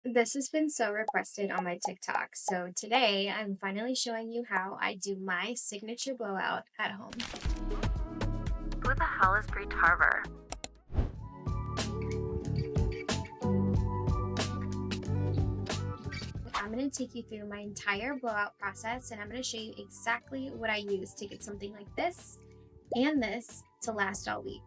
This has been so requested on my TikTok. So today I'm finally showing you how I do my signature blowout at home. Who the hell is Brie Tarver? I'm going to take you through my entire blowout process and I'm going to show you exactly what I use to get something like this and this to last all week.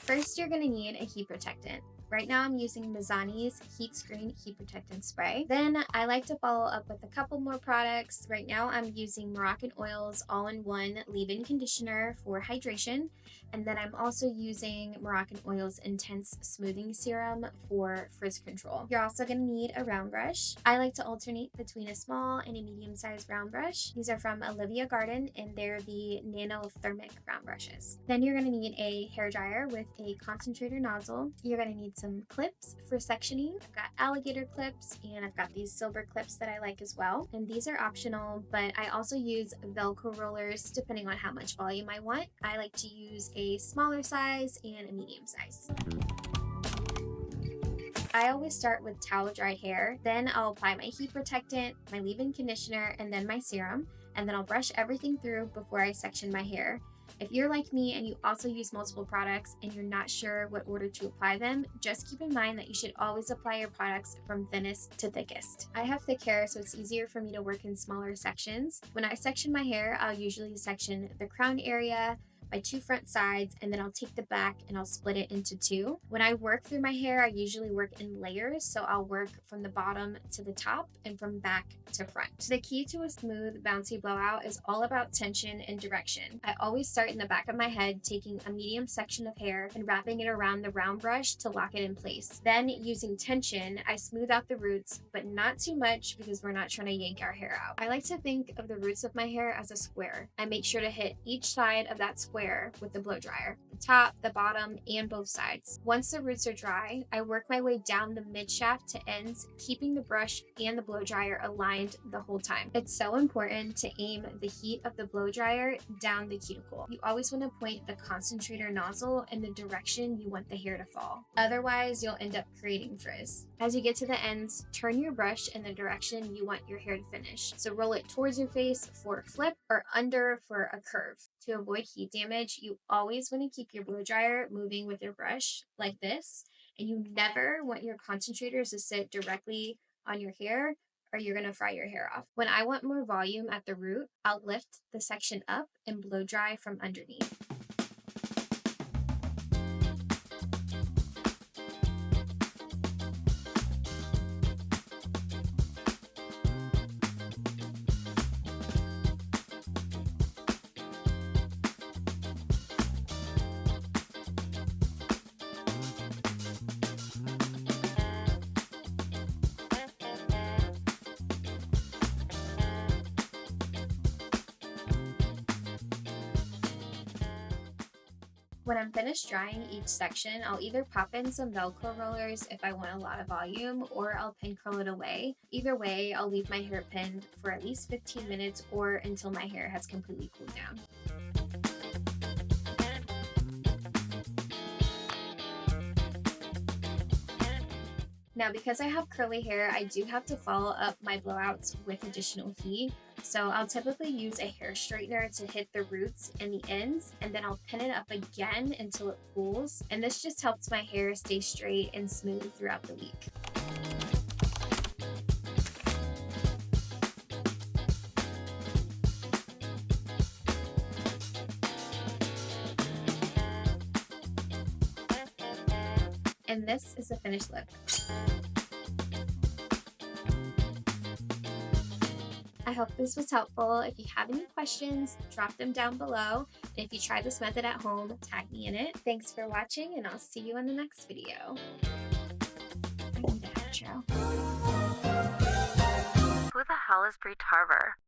First, you're going to need a heat protectant. Right now I'm using Mizani's Heat Screen Heat Protectant Spray. Then I like to follow up with a couple more products. Right now I'm using Moroccan Oil's All-in-One Leave-In Conditioner for hydration. And then I'm also using Moroccan Oil's Intense Smoothing Serum for frizz control. You're also going to need a round brush. I like to alternate between a small and a medium-sized round brush. These are from Olivia Garden and they're the Nano Thermic round brushes. Then you're going to need a hair dryer with a concentrator nozzle. You're going to need some clips for sectioning. I've got alligator clips and I've got these silver clips that I like as well. And these are optional, but I also use Velcro rollers depending on how much volume I want. I like to use a smaller size and a medium size. I always start with towel dried hair, then I'll apply my heat protectant, my leave-in conditioner, and then my serum, and then I'll brush everything through before I section my hair. If you're like me and you also use multiple products and you're not sure what order to apply them, just keep in mind that you should always apply your products from thinnest to thickest. I have thick hair, so it's easier for me to work in smaller sections. When I section my hair, I'll usually section the crown area, my two front sides, and then I'll take the back and I'll split it into two. When I work through my hair, I usually work in layers, so I'll work from the bottom to the top and from back to front. The key to a smooth, bouncy blowout is all about tension and direction. I always start in the back of my head, taking a medium section of hair and wrapping it around the round brush to lock it in place. Then, using tension, I smooth out the roots, but not too much because we're not trying to yank our hair out. I like to think of the roots of my hair as a square. I make sure to hit each side of that square with the blow dryer, the top, the bottom, and both sides. Once the roots are dry, I work my way down the mid shaft to ends, keeping the brush and the blow dryer aligned the whole time. It's so important to aim the heat of the blow dryer down the cuticle. You always want to point the concentrator nozzle in the direction you want the hair to fall. Otherwise, you'll end up creating frizz. As you get to the ends, turn your brush in the direction you want your hair to finish. So roll it towards your face for a flip or under for a curve. To avoid heat damage, you always want to keep your blow dryer moving with your brush like this, and you never want your concentrators to sit directly on your hair or you're going to fry your hair off. When I want more volume at the root, I'll lift the section up and blow dry from underneath. When I'm finished drying each section, I'll either pop in some Velcro rollers if I want a lot of volume, or I'll pin curl it away. Either way, I'll leave my hair pinned for at least 15 minutes or until my hair has completely cooled down. Now, because I have curly hair, I do have to follow up my blowouts with additional heat. So I'll typically use a hair straightener to hit the roots and the ends, and then I'll pin it up again until it cools. And this just helps my hair stay straight and smooth throughout the week. And this is the finished look. I hope this was helpful. If you have any questions, drop them down below. And if you try this method at home, tag me in it. Thanks for watching, and I'll see you in the next video. I need an outro. Who the hell is Brie Tarver?